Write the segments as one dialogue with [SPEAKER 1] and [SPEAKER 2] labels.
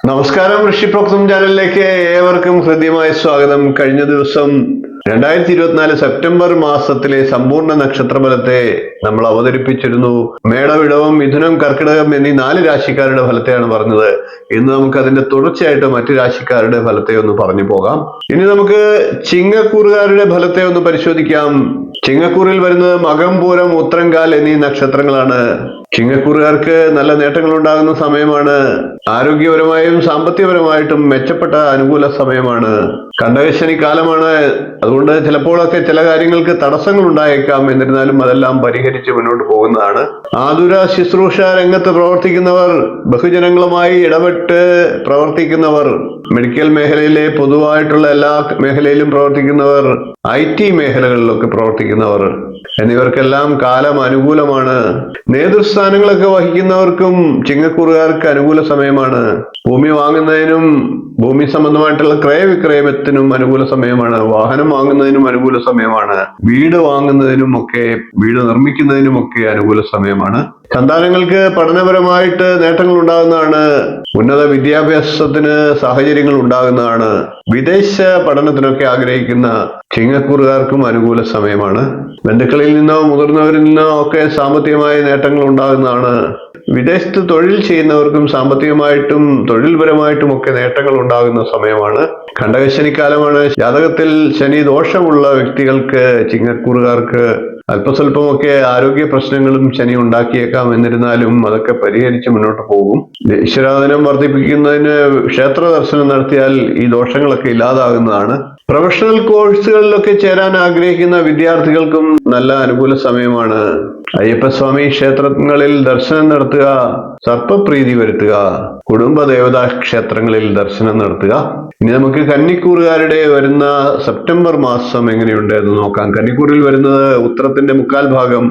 [SPEAKER 1] നമസ്കാരം, ഋഷിപ്രോക്തം ചാനലിലേക്ക് ഏവർക്കും ഹൃദ്യമായ സ്വാഗതം. കഴിഞ്ഞ ദിവസം 2024 സെപ്റ്റംബർ മാസത്തിലെ സമ്പൂർണ്ണ നക്ഷത്രഫലത്തെ നമ്മൾ അവതരിപ്പിച്ചിരുന്നു. മേടവിടവം, മിഥുനം, കർക്കിടകം എന്നീ 4 രാശിക്കാരുടെ ഫലത്തെയാണ് പറഞ്ഞത്. ഇന്ന് നമുക്ക് അതിന്റെ തുടർച്ചയായിട്ട് മറ്റു രാശിക്കാരുടെ ഫലത്തെ ഒന്ന് പറഞ്ഞു പോകാം. ഇനി നമുക്ക് ചിങ്ങക്കൂറുകാരുടെ ഫലത്തെ ഒന്ന് പരിശോധിക്കാം. ചിങ്ങക്കൂറിൽ വരുന്നത് മകം, പൂരം, ഉത്രങ്കാൽ എന്നീ നക്ഷത്രങ്ങളാണ്. ചിങ്ങക്കൂറുകാർക്ക് നല്ല നേട്ടങ്ങൾ ഉണ്ടാകുന്ന സമയമാണ്. ആരോഗ്യപരമായും സാമ്പത്തികപരമായിട്ടും മെച്ചപ്പെട്ട അനുകൂല സമയമാണ്. കണ്ടകശനി കാലമാണ്. അതുകൊണ്ട് ചിലപ്പോഴൊക്കെ ചില കാര്യങ്ങൾക്ക് തടസ്സങ്ങൾ ഉണ്ടായേക്കാം. എന്നിരുന്നാലും അതെല്ലാം പരിഹരിച്ച് മുന്നോട്ട് പോകുന്നതാണ്. ആതുര ശുശ്രൂഷ രംഗത്ത് പ്രവർത്തിക്കുന്നവർ, ബഹുജനങ്ങളുമായി ഇടപെട്ട് പ്രവർത്തിക്കുന്നവർ, മെഡിക്കൽ മേഖലയിലെ പൊതുവായിട്ടുള്ള എല്ലാ മേഖലയിലും പ്രവർത്തിക്കുന്നവർ, IT മേഖലകളിലൊക്കെ പ്രവർത്തിക്കുന്നവർ എന്നിവർക്കെല്ലാം കാലം അനുകൂലമാണ്. നേതൃസ്ഥാനങ്ങളൊക്കെ വഹിക്കുന്നവർക്കും ചിങ്ങക്കൂറുകാർക്ക് അനുകൂല സമയമാണ്. ഭൂമി വാങ്ങുന്നതിനും ഭൂമി സംബന്ധമായിട്ടുള്ള ക്രയവിക്രയത്തിനും അനുകൂല സമയമാണ്. വാഹനം വാങ്ങുന്നതിനും അനുകൂല സമയമാണ്. വീട് വാങ്ങുന്നതിനും ഒക്കെ, വീട് നിർമ്മിക്കുന്നതിനും ഒക്കെ അനുകൂല സമയമാണ്. സന്താനങ്ങൾക്ക് പഠനപരമായിട്ട് നേട്ടങ്ങൾ ഉണ്ടാകുന്നതാണ്. ഉന്നത വിദ്യാഭ്യാസത്തിന് സാഹചര്യങ്ങൾ ഉണ്ടാകുന്നതാണ്. വിദേശ പഠനത്തിനൊക്കെ ആഗ്രഹിക്കുന്ന ചിങ്ങക്കൂറുകാർക്കും അനുകൂല സമയമാണ്. ബന്ധുക്കളിൽ നിന്നോ മുതിർന്നവരിൽ നിന്നോ ഒക്കെ സാമ്പത്തികമായ നേട്ടങ്ങൾ ഉണ്ടാകുന്നതാണ്. വിദേശത്ത് തൊഴിൽ ചെയ്യുന്നവർക്കും സാമ്പത്തികമായിട്ടും തൊഴിൽപരമായിട്ടും ഒക്കെ നേട്ടങ്ങൾ ഉണ്ടാകുന്ന സമയമാണ്. കണ്ടകശനിക്കാലമാണ്. ജാതകത്തിൽ ശനി ദോഷമുള്ള വ്യക്തികൾക്ക്, ചിങ്ങക്കൂറുകാർക്ക് അല്പസ്വല്പമൊക്കെ ആരോഗ്യ പ്രശ്നങ്ങളും ശനി ഉണ്ടാക്കിയേക്കാം. എന്നിരുന്നാലും അതൊക്കെ പരിഹരിച്ച് മുന്നോട്ട് പോകും. ഈശ്വരാധനം വർദ്ധിപ്പിക്കുന്നതിന് ക്ഷേത്ര ദർശനം നടത്തിയാൽ ഈ ദോഷങ്ങളൊക്കെ ഇല്ലാതാകുന്നതാണ്. പ്രൊഫഷണൽ കോഴ്സുകളിലൊക്കെ ചേരാൻ ആഗ്രഹിക്കുന്ന വിദ്യാർത്ഥികൾക്കും നല്ല അനുകൂല സമയമാണ്. അയ്യപ്പസ്വാമി ക്ഷേത്രങ്ങളിൽ ദർശനം നടത്തുക, സർപ്പപ്രീതി വരുത്തുക, കുടുംബ ദേവതാ ക്ഷേത്രങ്ങളിൽ ദർശനം നടത്തുക. ഇനി നമുക്ക് കന്നിക്കൂറുകാരുടെ വരുന്ന സെപ്റ്റംബർ മാസം എങ്ങനെയുണ്ട് എന്ന് നോക്കാം. കന്നിക്കൂറിൽ വരുന്നത് ഉത്രത്തിന്റെ മുക്കാൽ ഭാഗം,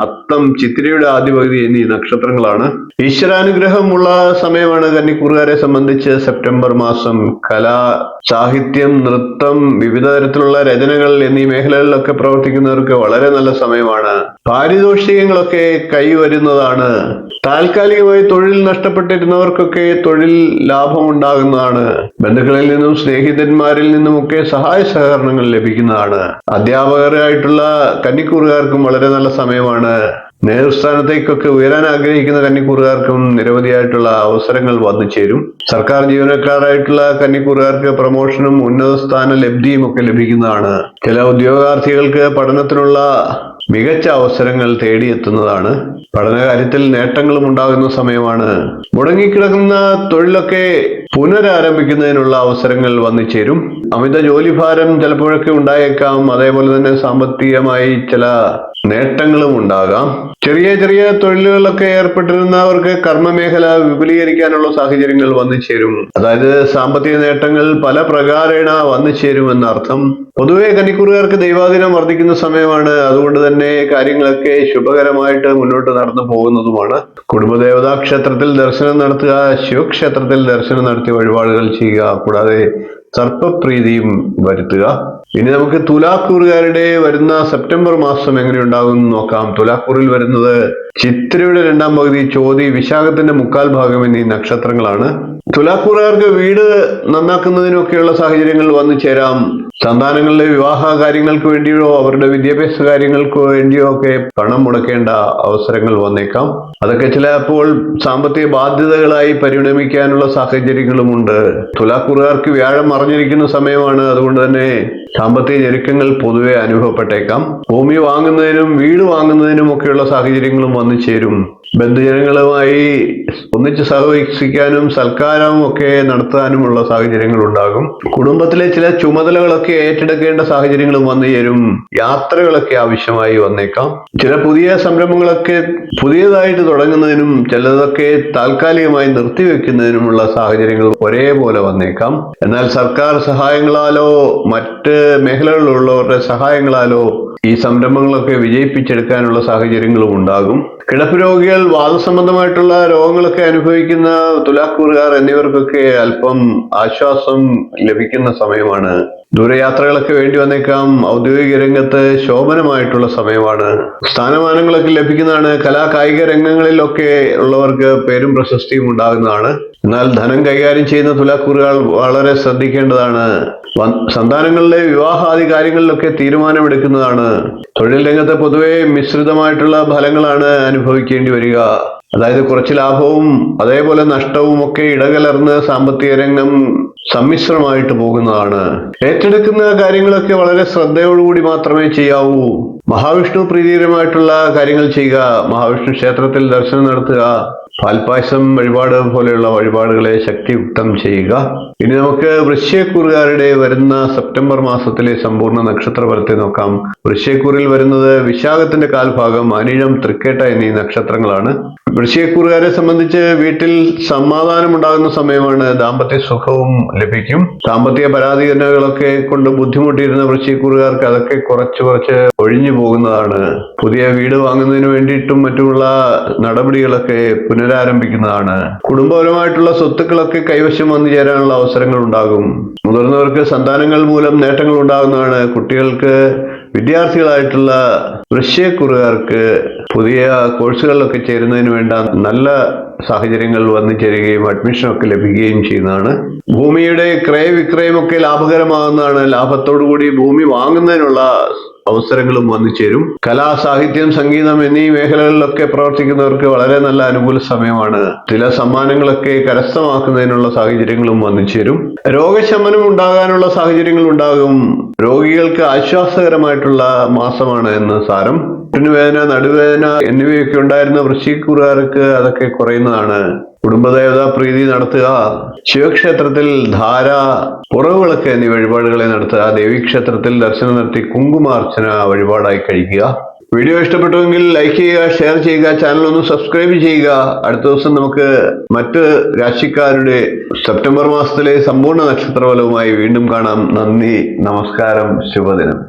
[SPEAKER 1] അത്തം, ചിത്തിരയുടെ ആദ്യ പകുതി എന്നീ നക്ഷത്രങ്ങളാണ്. ഈശ്വരാനുഗ്രഹമുള്ള സമയമാണ് കന്നിക്കൂറുകാരെ സംബന്ധിച്ച് സെപ്റ്റംബർ മാസം. കല, സാഹിത്യം, നൃത്തം, വിവിധ തരത്തിലുള്ള രചനകൾ എന്നീ മേഖലകളിലൊക്കെ പ്രവർത്തിക്കുന്നവർക്ക് വളരെ നല്ല സമയമാണ്. പാരിതോഷികങ്ങളൊക്കെ കൈവരുന്നതാണ്. താൽക്കാലികമായി തൊഴിൽ നഷ്ടപ്പെട്ടിരുന്നവർക്കൊക്കെ തൊഴിൽ ലാഭം ഉണ്ടാകുന്നതാണ്. ബന്ധുക്കളിൽ നിന്നും സ്നേഹിതന്മാരിൽ നിന്നുമൊക്കെ സഹായ സഹകരണങ്ങൾ ലഭിക്കുന്നതാണ്. അധ്യാപകരായിട്ടുള്ള കന്നിക്കൂറുകാർക്കും വളരെ നല്ല സമയമാണ്. നേതൃസ്ഥാനത്തേക്കൊക്കെ ഉയരാൻ ആഗ്രഹിക്കുന്ന കന്നിക്കൂറുകാർക്കും നിരവധിയായിട്ടുള്ള അവസരങ്ങൾ വന്നു ചേരും. സർക്കാർ ജീവനക്കാരായിട്ടുള്ള കന്നിക്കൂറുകാർക്ക് പ്രമോഷനും ഉന്നത സ്ഥാന ലബ്ധിയും ഒക്കെ ലഭിക്കുന്നതാണ്. ചില ഉദ്യോഗാർത്ഥികൾക്ക് പഠനത്തിനുള്ള മികച്ച അവസരങ്ങൾ തേടിയെത്തുന്നതാണ്. പഠനകാര്യത്തിൽ നേട്ടങ്ങളും ഉണ്ടാകുന്ന സമയമാണ്. മുടങ്ങിക്കിടക്കുന്ന തൊഴിലൊക്കെ പുനരാരംഭിക്കുന്നതിനുള്ള അവസരങ്ങൾ വന്നു ചേരും. അമിത ജോലിഭാരം ചിലപ്പോഴൊക്കെ ഉണ്ടായേക്കാം. അതേപോലെ തന്നെ സാമ്പത്തികമായി ചില നേട്ടങ്ങളും ഉണ്ടാകാം. ചെറിയ ചെറിയ തൊഴിലുകളിലൊക്കെ ഏർപ്പെട്ടിരുന്നവർക്ക് കർമ്മമേഖല വിപുലീകരിക്കാനുള്ള സാഹചര്യങ്ങൾ വന്നു ചേരും. അതായത് സാമ്പത്തിക നേട്ടങ്ങൾ പല പ്രകാരേണ വന്നു ചേരുമെന്നർത്ഥം. പൊതുവെ കന്നിക്കൂറുകാർക്ക് ദൈവാധീനം വർദ്ധിക്കുന്ന സമയമാണ്. അതുകൊണ്ട് തന്നെ കാര്യങ്ങളൊക്കെ ശുഭകരമായിട്ട് മുന്നോട്ട് നടന്നു പോകുന്നതുമാണ്. കുടുംബദേവതാ ക്ഷേത്രത്തിൽ ദർശനം നടത്തുക, ശിവക്ഷേത്രത്തിൽ ദർശനം നടത്തി വഴിപാടുകൾ ചെയ്യുക, കൂടാതെ സർപ്പപ്രീതിയും വരുത്തുക. ഇനി നമുക്ക് തുലാക്കൂറുകാരുടെ വരുന്ന സെപ്റ്റംബർ മാസം എങ്ങനെയുണ്ടാകും എന്ന് നോക്കാം. തുലാക്കൂറിൽ വരുന്നത് ചിത്തിരയുടെ 2ാം പകുതി, ചോതി, വിശാഖത്തിന്റെ മുക്കാൽ ഭാഗം എന്നീ നക്ഷത്രങ്ങളാണ്. തുലാക്കൂറുകാർക്ക് വീട് നന്നാക്കുന്നതിനൊക്കെയുള്ള സാഹചര്യങ്ങൾ വന്നു ചേരാം. സന്താനങ്ങളുടെ വിവാഹ കാര്യങ്ങൾക്ക് വേണ്ടിയോ അവരുടെ വിദ്യാഭ്യാസ കാര്യങ്ങൾക്ക് വേണ്ടിയോ ഒക്കെ പണം മുടക്കേണ്ട അവസരങ്ങൾ വന്നേക്കാം. അതൊക്കെ ചിലപ്പോൾ സാമ്പത്തിക ബാധ്യതകളായി പരിണമിക്കാനുള്ള സാഹചര്യങ്ങളുമുണ്ട്. തുലാക്കൂറുകാർക്ക് വ്യാഴം മറഞ്ഞിരിക്കുന്ന സമയമാണ്. അതുകൊണ്ട് തന്നെ സാമ്പത്തിക ഞെരുക്കങ്ങൾ പൊതുവെ അനുഭവപ്പെട്ടേക്കാം. ഭൂമി വാങ്ങുന്നതിനും വീട് വാങ്ങുന്നതിനും ഒക്കെയുള്ള സാഹചര്യങ്ങളും വന്നു ചേരും. ബന്ധുജനങ്ങളുമായി ഒന്നിച്ച് സഹവസിക്കാനും സൽക്കാരവും ഒക്കെ നടത്താനുമുള്ള സാഹചര്യങ്ങൾ ഉണ്ടാകും. കുടുംബത്തിലെ ചില ചുമതലകളൊക്കെ ഏറ്റെടുക്കേണ്ട സാഹചര്യങ്ങളും വന്നു ചേരും. യാത്രകളൊക്കെ ആവശ്യമായി വന്നേക്കാം. ചില പുതിയ സംരംഭങ്ങളൊക്കെ പുതിയതായിട്ട് തുടങ്ങുന്നതിനും ചിലതൊക്കെ താൽക്കാലികമായി നിർത്തിവെക്കുന്നതിനുമുള്ള സാഹചര്യങ്ങൾ ഒരേപോലെ വന്നേക്കാം. എന്നാൽ സർക്കാർ സഹായങ്ങളാലോ മറ്റ് മേഖലകളിലുള്ളവരുടെ സഹായങ്ങളാലോ ഈ സംരംഭങ്ങളൊക്കെ വിജയിപ്പിച്ചെടുക്കാനുള്ള സാഹചര്യങ്ങളും ഉണ്ടാകും. കിടപ്പ് രോഗികൾ, വാദസംബന്ധമായിട്ടുള്ള രോഗങ്ങളൊക്കെ അനുഭവിക്കുന്ന തുലാക്കൂറുകാർ എന്നിവർക്കൊക്കെ അല്പം ആശ്വാസം ലഭിക്കുന്ന സമയമാണ്. ദൂരയാത്രകളൊക്കെ വേണ്ടി വന്നേക്കാം. ഔദ്യോഗിക രംഗത്ത് ശോഭനമായിട്ടുള്ള സമയമാണ്. സ്ഥാനമാനങ്ങളൊക്കെ ലഭിക്കുന്നതാണ്. കായിക രംഗങ്ങളിലൊക്കെ ഉള്ളവർക്ക് പേരും പ്രശസ്തിയും ഉണ്ടാകുന്നതാണ്. എന്നാൽ ധനം കൈകാര്യം ചെയ്യുന്ന തുലാക്കൂറുകൾ വളരെ ശ്രദ്ധിക്കേണ്ടതാണ്. സന്താനങ്ങളുടെ വിവാഹാദി കാര്യങ്ങളിലൊക്കെ തീരുമാനമെടുക്കുന്നതാണ്. തൊഴിൽ രംഗത്ത് പൊതുവെ മിശ്രിതമായിട്ടുള്ള ഫലങ്ങളാണ് അനുഭവിക്കേണ്ടി വരിക. അതായത് കുറച്ച് ലാഭവും അതേപോലെ നഷ്ടവും ഒക്കെ ഇടകലർന്ന് സാമ്പത്തിക രംഗം സമ്മിശ്രമായിട്ട് പോകുന്നതാണ്. ഏറ്റെടുക്കുന്ന കാര്യങ്ങളൊക്കെ വളരെ ശ്രദ്ധയോടുകൂടി മാത്രമേ ചെയ്യാവൂ. മഹാവിഷ്ണു പ്രീതികരമായിട്ടുള്ള കാര്യങ്ങൾ ചെയ്യുക. മഹാവിഷ്ണു ക്ഷേത്രത്തിൽ ദർശനം നടത്തുക. പാൽപ്പായസം വഴിപാട് പോലെയുള്ള വഴിപാടുകളെ ശക്തിയുക്തം ചെയ്യുക. ഇനി നമുക്ക് വൃശ്ചികക്കൂറുകാരുടെ വരുന്ന സെപ്റ്റംബർ മാസത്തിലെ സമ്പൂർണ്ണ നക്ഷത്രഫലത്തെ നോക്കാം. വൃശ്ചികക്കൂറിൽ വരുന്നത് വിശാഖത്തിന്റെ കാൽഭാഗം, അനിഴം, തൃക്കേട്ട എന്നീ നക്ഷത്രങ്ങളാണ്. വൃശ്ചികക്കൂറുകാരെ സംബന്ധിച്ച് വീട്ടിൽ സമാധാനം ഉണ്ടാകുന്ന സമയമാണ്. ദാമ്പത്യ സുഖവും ലഭിക്കും. സാമ്പത്തിക പരാധീനതകളൊക്കെ കൊണ്ട് ബുദ്ധിമുട്ടിയിരുന്ന വൃശ്ചികക്കൂറുകാർക്ക് അതൊക്കെ കുറച്ച് ഒഴിഞ്ഞു പോകുന്നതാണ്. പുതിയ വീട് വാങ്ങുന്നതിന് വേണ്ടിയിട്ടും മറ്റുമുള്ള നടപടികളൊക്കെ പുനരാരംഭിക്കുന്നതാണ്. കുടുംബപരമായിട്ടുള്ള സ്വത്തുക്കളൊക്കെ കൈവശം വന്നു ചേരാനുള്ള അവസരങ്ങൾ ഉണ്ടാകും. മുതിർന്നവർക്ക് സന്താനങ്ങൾ മൂലം നേട്ടങ്ങൾ ഉണ്ടാകുന്നതാണ്. കുട്ടികൾക്ക്, വിദ്യാർത്ഥികളായിട്ടുള്ള വൃശ്ചികക്കൂറുകാർക്ക് പുതിയ കോഴ്സുകളിലൊക്കെ ചേരുന്നതിന് വേണ്ട നല്ല സാഹചര്യങ്ങൾ വന്നു ചേരുകയും അഡ്മിഷനൊക്കെ ലഭിക്കുകയും ചെയ്യുന്നതാണ്. ഭൂമിയുടെ ക്രയവിക്രയമൊക്കെ ലാഭകരമാകുന്നതാണ്. ലാഭത്തോടുകൂടി ഭൂമി വാങ്ങുന്നതിനുള്ള അവസരങ്ങളും വന്നു ചേരും. കലാ, സാഹിത്യം, സംഗീതം എന്നീ മേഖലകളിലൊക്കെ പ്രവർത്തിക്കുന്നവർക്ക് വളരെ നല്ല അനുകൂല സമയമാണ്. ചില സമ്മാനങ്ങളൊക്കെ കരസ്ഥമാക്കുന്നതിനുള്ള സാഹചര്യങ്ങളും വന്നു ചേരും. രോഗശമനം ഉണ്ടാകാനുള്ള സാഹചര്യങ്ങൾ ഉണ്ടാകും. രോഗികൾക്ക് ആശ്വാസകരമായിട്ടുള്ള മാസമാണ് എന്ന് സാരം. വേദന, നടുവേദന എന്നിവയൊക്കെ ഉണ്ടായിരുന്ന വൃശ്ചികക്കൂറുകാർക്ക് അതൊക്കെ കുറയുന്നതാണ്. കുടുംബദേവതാ പ്രീതി നടത്തുക. ശിവക്ഷേത്രത്തിൽ ധാര, പുറവുവിളക്ക് എന്നീ വഴിപാടുകളെ നടത്തുക. ദേവീക്ഷേത്രത്തിൽ ദർശനം നടത്തി കുങ്കുമാർച്ചന വഴിപാടായി കഴിക്കുക. വീഡിയോ ഇഷ്ടപ്പെട്ടുവെങ്കിൽ ലൈക്ക് ചെയ്യുക, ഷെയർ ചെയ്യുക, ചാനൽ ഒന്ന് സബ്സ്ക്രൈബ് ചെയ്യുക. അടുത്ത ദിവസം നമുക്ക് മറ്റ് രാശിക്കാരുടെ സെപ്റ്റംബർ മാസത്തിലെ സമ്പൂർണ്ണ നക്ഷത്രഫലവുമായി വീണ്ടും കാണാം. നന്ദി, നമസ്കാരം, ശുഭദിനം.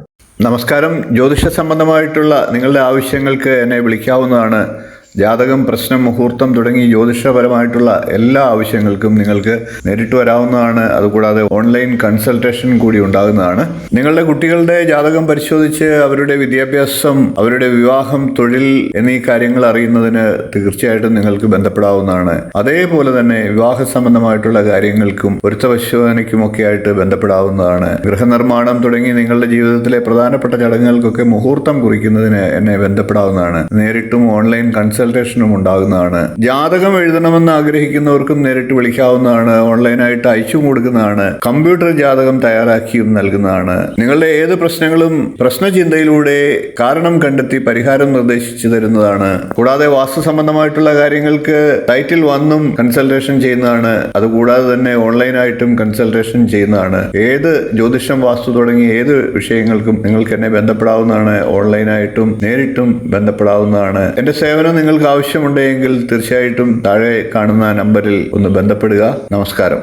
[SPEAKER 2] നമസ്കാരം. ജ്യോതിഷ സംബന്ധമായിട്ടുള്ള നിങ്ങളുടെ ആവശ്യങ്ങൾക്ക് എന്നെ വിളിക്കാവുന്നതാണ്. ജാതകം, പ്രശ്നം, മുഹൂർത്തം തുടങ്ങി ജ്യോതിഷപരമായിട്ടുള്ള എല്ലാ ആവശ്യങ്ങൾക്കും നിങ്ങൾക്ക് നേരിട്ട് വരാവുന്നതാണ്. അതുകൂടാതെ ഓൺലൈൻ കൺസൾട്ടേഷൻ കൂടി ഉണ്ടാകുന്നതാണ്. നിങ്ങളുടെ കുട്ടികളുടെ ജാതകം പരിശോധിച്ച് അവരുടെ വിദ്യാഭ്യാസം, അവരുടെ വിവാഹം, തൊഴിൽ എന്നീ കാര്യങ്ങൾ അറിയുന്നതിന് തീർച്ചയായിട്ടും നിങ്ങൾക്ക് ബന്ധപ്പെടാവുന്നതാണ്. അതേപോലെ തന്നെ വിവാഹ സംബന്ധമായിട്ടുള്ള കാര്യങ്ങൾക്കും പൊരുത്തപരിശോധനയ്ക്കുമൊക്കെ ആയിട്ട് ബന്ധപ്പെടാവുന്നതാണ്. ഗൃഹനിർമ്മാണം തുടങ്ങി നിങ്ങളുടെ ജീവിതത്തിലെ പ്രധാനപ്പെട്ട ചടങ്ങുകൾക്കൊക്കെ മുഹൂർത്തം കുറിക്കുന്നതിന് എന്നെ ബന്ധപ്പെടാവുന്നതാണ്. നേരിട്ടും ഓൺലൈൻ കൺസൾട്ടേഷനും ഉണ്ടാകുന്നതാണ്. ജാതകം എഴുതണമെന്ന് ആഗ്രഹിക്കുന്നവർക്കും നേരിട്ട് വിളിക്കാവുന്നതാണ്. ഓൺലൈനായിട്ട് അയച്ചു കൊടുക്കുന്നതാണ്. കമ്പ്യൂട്ടർ ജാതകം തയ്യാറാക്കിയും നൽകുന്നതാണ്. നിങ്ങളുടെ ഏത് പ്രശ്നങ്ങളും പ്രശ്നചിന്തയിലൂടെ കാരണം കണ്ടെത്തി പരിഹാരം നിർദ്ദേശിച്ചു തരുന്നതാണ്. കൂടാതെ വാസ്തു സംബന്ധമായിട്ടുള്ള കാര്യങ്ങൾക്ക് ടൈറ്റിൽ വന്നും കൺസൾട്ടേഷൻ ചെയ്യുന്നതാണ്. അതുകൂടാതെ തന്നെ ഓൺലൈനായിട്ടും കൺസൾട്ടേഷൻ ചെയ്യുന്നതാണ്. ഏത് ജ്യോതിഷം, വാസ്തു തുടങ്ങി ഏത് വിഷയങ്ങൾക്കും നിങ്ങൾക്ക് എന്നെ ബന്ധപ്പെടാവുന്നതാണ്. ഓൺലൈനായിട്ടും നേരിട്ടും ബന്ധപ്പെടാവുന്നതാണ്. എന്റെ സേവനം നിങ്ങൾക്ക് ആവശ്യമുണ്ടെങ്കിൽ തീർച്ചയായിട്ടും താഴെ കാണുന്ന നമ്പറിൽ ഒന്ന് ബന്ധപ്പെടുക. നമസ്കാരം.